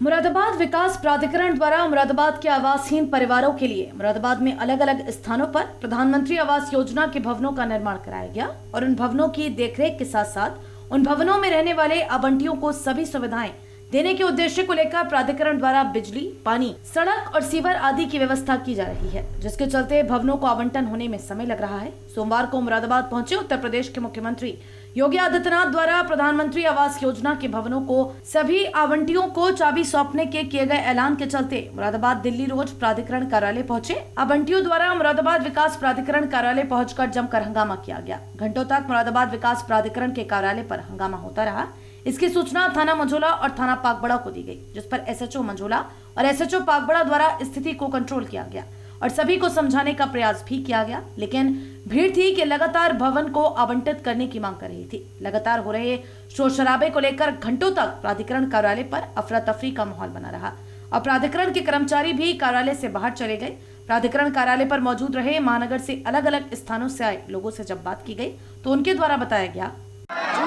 मुरादाबाद विकास प्राधिकरण द्वारा मुरादाबाद के आवासहीन परिवारों के लिए मुरादाबाद में अलग अलग स्थानों पर प्रधानमंत्री आवास योजना के भवनों का निर्माण कराया गया और उन भवनों की देखरेख के साथ साथ उन भवनों में रहने वाले आवंटियों को सभी सुविधाएं देने के उद्देश्य को लेकर प्राधिकरण द्वारा बिजली, पानी, सड़क और सीवर आदि की व्यवस्था की जा रही है, जिसके चलते भवनों को आवंटन होने में समय लग रहा है। सोमवार को मुरादाबाद पहुंचे उत्तर प्रदेश के मुख्यमंत्री योगी आदित्यनाथ द्वारा प्रधानमंत्री आवास योजना के भवनों को सभी आवंटियों को चाबी सौंपने के किए गए ऐलान के चलते मुरादाबाद दिल्ली रोड प्राधिकरण कार्यालय पहुंचे। आवंटियों द्वारा मुरादाबाद विकास प्राधिकरण कार्यालय पहुंचकर जमकर हंगामा किया गया। घंटों तक मुरादाबाद विकास प्राधिकरण के कार्यालय पर हंगामा होता रहा। इसकी सूचना थाना मंझोला और थाना पाकबड़ा को दी गई, जिस पर एसएचओ मंझोला और एसएचओ पाकबड़ा द्वारा स्थिति को कंट्रोल किया गया और सभी को समझाने का प्रयास भी किया गया, लेकिन भीड़ थी कि लगातार भवन को आवंटित करने की मांग कर रही थी। लगातार हो रहे शोर शराबे को लेकर घंटों तक प्राधिकरण कार्यालय पर अफरा तफरी का माहौल बना रहा और प्राधिकरण के कर्मचारी भी कार्यालय से बाहर चले गए। प्राधिकरण कार्यालय पर मौजूद रहे महानगर से अलग अलग स्थानों से आए लोगों से जब बात की गई तो उनके द्वारा बताया गया,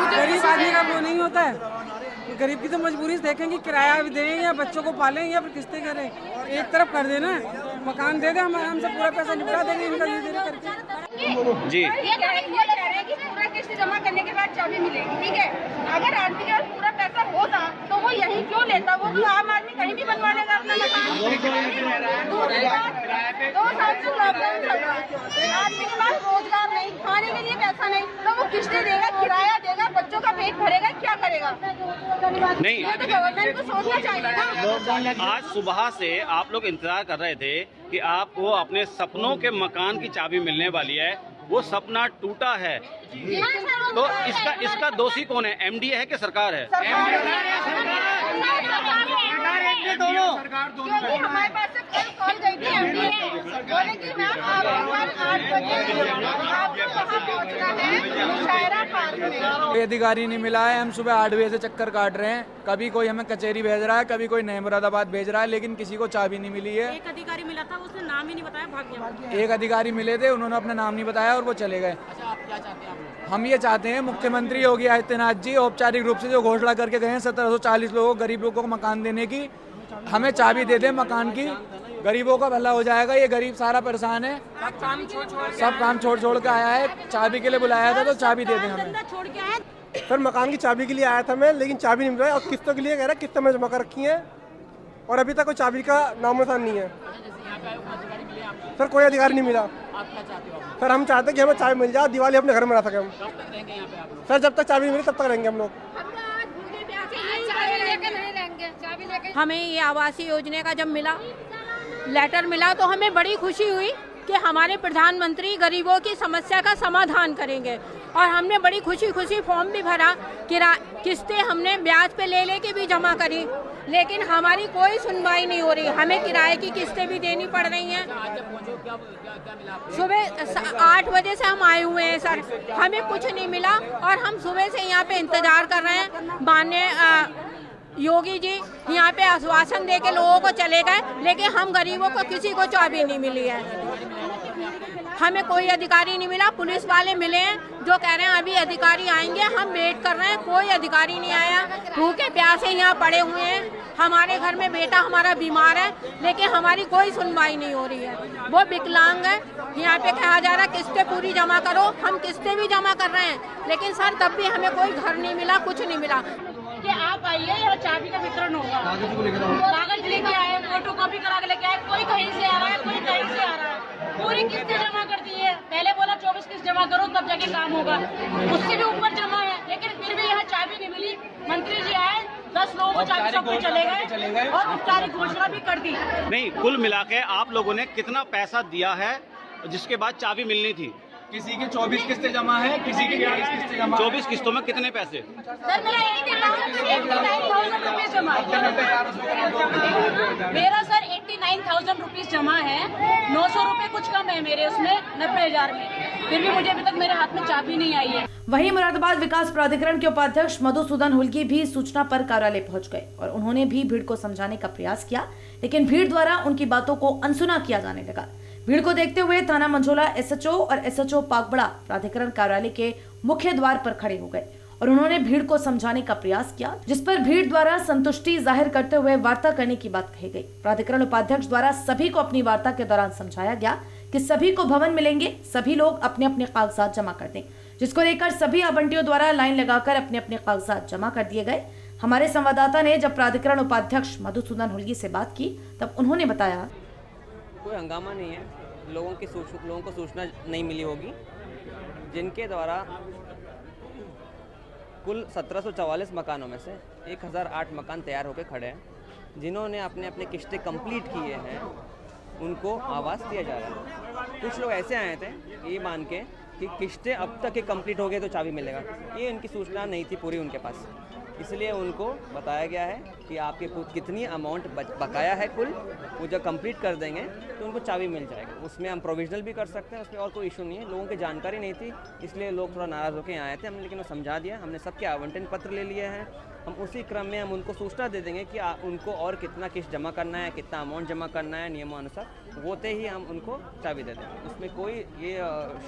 गरीब आदमी का वो नहीं होता है। गरीब की तो मजबूरी देखें कि किराया भी दें या बच्चों को पालें या फिर किस्तें करें। एक तरफ कर देना, मकान दे दे, हम आराम से पूरा पैसा निपटा देंगे इनका धीरे करके। जी ये कह रहे हैं कि पूरा किस्त जमा करने के बाद चाबी मिलेगी, ठीक है। अगर आदमी के पास पूरा पैसा होता तो वो यही क्यों लेता? वो तो आम आदमी कहीं भी बनवा लेगा अपना मकान। 2 साल से लॉकडाउन चल रहा है, आदमी के पास रोजगार नहीं, खाने के लिए पैसा नहीं, तो वो किस्तें देगा, किराया देगा, बच्चों का पेट भरेगा, क्या करेगा? नहीं, ये तो गवर्नमेंट को सोचना चाहिए ना। आज सुबह से आप लोग इंतजार कर रहे थे कि आपको अपने सपनों के मकान की चाबी मिलने वाली है, वो सपना टूटा है। तो इसका दोषी कौन है? एमडीए है कि सरकार है? दोनों। क्योंकि हमारे पास से कल कॉल गई थी एमडीए, बोले कि मैम आप 8 बजे आपको वहाँ पहुँचना है मुशायरा पार्क में। कोई अधिकारी नहीं मिला है। हम सुबह 8 बजे से चक्कर काट रहे हैं। कभी कोई हमें कचहरी भेज रहा है, कभी कोई नए मुरादाबाद भेज रहा है, लेकिन किसी को चाबी नहीं मिली है। एक अधिकारी मिला था, उसने नाम ही नहीं बताया, भाग गया। एक अधिकारी मिले थे, उन्होंने अपना नाम नहीं बताया और वो चले गए। हम ये चाहते हैं मुख्यमंत्री योगी आदित्यनाथ जी औपचारिक रूप से जो घोषणा करके गए हैं 1740 लोगों गरीब लोगों को मकान देने की, हमें चाबी दे दें मकान की। गरीबों का भला हो जाएगा। ये गरीब सारा परेशान है, सब काम छोड़ छोड़ के आया है। चाबी के लिए बुलाया था तो चाबी दे दें हमें। सर मकान की चाबी के लिए आया था मैं, लेकिन चाबी नहीं मिल रहा है और किस्तों के लिए कह रहा है किस्तों में जमा कर रखी है और अभी तक कोई चाबी का नामो निशान नहीं है। सर कोई अधिकारी नहीं मिला। सर हम चाहते हैं कि हमें चाबी मिल जाए, दिवाली अपने घर में रह सके हम। सर जब तक चाबी मिले तब तक रहेंगे हम लोग। हमें ये आवासीय योजना का जब मिला लेटर मिला तो हमें बड़ी खुशी हुई कि हमारे प्रधानमंत्री गरीबों की समस्या का समाधान करेंगे और हमने बड़ी खुशी खुशी फॉर्म भी भरा। किस्तें हमने ब्याज पे ले लेके भी जमा करी, लेकिन हमारी कोई सुनवाई नहीं हो रही। हमें किराए की किस्तें भी देनी पड़ रही हैं। सुबह 8 बजे से हम आए हुए हैं सर, हमें कुछ नहीं मिला और हम सुबह से यहाँ पे इंतजार कर रहे हैं। माननीय योगी जी यहाँ पे आश्वासन दे के लोगों को चले गए, लेकिन हम गरीबों को किसी को चाबी नहीं मिली है। हमें कोई अधिकारी नहीं मिला। पुलिस वाले मिले हैं जो कह रहे हैं अभी अधिकारी आएंगे, हम वेट कर रहे हैं, कोई अधिकारी नहीं आया। भूखे प्यासे यहाँ पड़े हुए हैं। हमारे घर में बेटा हमारा बीमार है, लेकिन हमारी कोई सुनवाई नहीं हो रही है। वो विकलांग है, यहाँ पे कहा जा रहा है किस्तें पूरी जमा करो। हम किस्तें भी जमा कर रहे हैं, लेकिन सर तब भी हमें कोई घर नहीं मिला, कुछ नहीं मिला। कि आप आइए और चाबी का वितरण होगा, कागज लेके आए, फोटो कॉपी करा के लेके आए। कोई कहीं से आ रहा है, कोई कहीं से आ रहा है। पूरी किस्तें जमा कर दी है। पहले बोला 24 किस्त जमा करो तब जाके काम होगा, उससे भी ऊपर जमा है, लेकिन फिर भी यहाँ चाबी नहीं मिली। मंत्री जी आए, 10 लोगों को चाबी सबको चले गए और औपचारिक घोषणा भी कर दी। नहीं, कुल मिला के आप लोगों ने कितना पैसा दिया है जिसके बाद चाबी मिलनी थी? किसी की 24 किस्तें जमा है, किसी की 22 किस्तें जमा है। 24 किस्तों में कितने पैसे? सर मेरा 89,000 रुपीज जमा है। मेरा सर 89,000 रुपीज जमा है। 900 रुपए कुछ कम है मेरे उसमें 90,000 में, फिर भी मुझे अभी तक मेरे हाथ में चाबी नहीं आई है। वहीं मुरादाबाद विकास प्राधिकरण के उपाध्यक्ष मधुसूदन हुल्गी भी सूचना पर कार्यालय पहुंच गए और उन्होंने भी भीड़ को समझाने का प्रयास किया, लेकिन भीड़ द्वारा उनकी बातों को अनसुना किया जाने लगा। भीड़ को देखते हुए थाना मंझोला एसएचओ और एसएचओ पाकबड़ा प्राधिकरण कार्यालय के मुख्य द्वार पर खड़े हो गए और उन्होंने भीड़ को समझाने का प्रयास किया, जिस पर भीड़ द्वारा संतुष्टि जाहिर करते हुए वार्ता करने की बात कही गई। प्राधिकरण उपाध्यक्ष द्वारा सभी को अपनी वार्ता के दौरान समझाया गया कि सभी को भवन मिलेंगे, सभी लोग अपने अपने कागजात जमा कर दें, जिसको लेकर सभी आवंटियों द्वारा लाइन लगाकर अपने अपने कागजात जमा कर दिए गए। हमारे संवाददाता ने जब प्राधिकरण उपाध्यक्ष मधुसूदन हुल्गी से बात की तब उन्होंने बताया, कोई हंगामा नहीं है, लोगों को सूचना नहीं मिली होगी, जिनके द्वारा कुल 1744 मकानों में से 1008 मकान तैयार होकर खड़े हैं। जिन्होंने अपने अपने किस्तें कंप्लीट किए हैं उनको आवास दिया जा रहा है। कुछ लोग ऐसे आए थे ये मान के कि किस्तें अब तक के कंप्लीट हो गए तो चाबी मिलेगा, ये इनकी सूचना नहीं थी पूरी उनके पास, इसलिए उनको बताया गया है कि आपके कितनी अमाउंट बकाया है कुल, वो जब कंप्लीट कर देंगे तो उनको चाबी मिल जाएगा। उसमें हम प्रोविजनल भी कर सकते हैं, उसमें और कोई इशू नहीं है। लोगों की जानकारी नहीं थी इसलिए लोग थोड़ा नाराज़ होकर आए थे, हमने लेकिन वो समझा दिया। हमने सबके आवंटन पत्र ले लिए हैं, हम उसी क्रम में हम उनको सूचना दे देंगे कि उनको और कितना किस्त जमा करना है, कितना अमाउंट जमा करना है, नियमानुसार होते ही हम उनको चाबी दे देंगे। उसमें कोई ये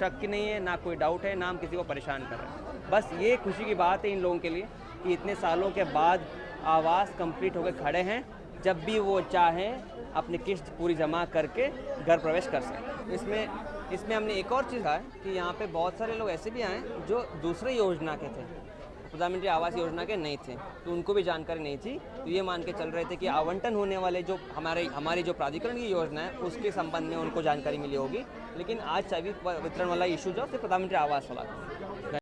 शक नहीं है, ना कोई डाउट है, ना हम किसी को परेशान कर रहे हैं। बस ये खुशी की बात है इन लोगों के लिए कि इतने सालों के बाद आवास कंप्लीट होकर खड़े हैं, जब भी वो चाहें अपनी किस्त पूरी जमा करके घर प्रवेश कर सकें। इसमें हमने एक और चीज़ है कि यहाँ पे बहुत सारे लोग ऐसे भी आए जो दूसरे योजना के थे, प्रधानमंत्री आवास योजना के नहीं थे, तो उनको भी जानकारी नहीं थी, तो ये मान के चल रहे थे कि आवंटन होने वाले जो हमारी जो प्राधिकरण की योजना है उसके संबंध में उनको जानकारी मिली होगी। लेकिन आज चाबी वितरण वाला इशू जो है प्रधानमंत्री आवास वाला था।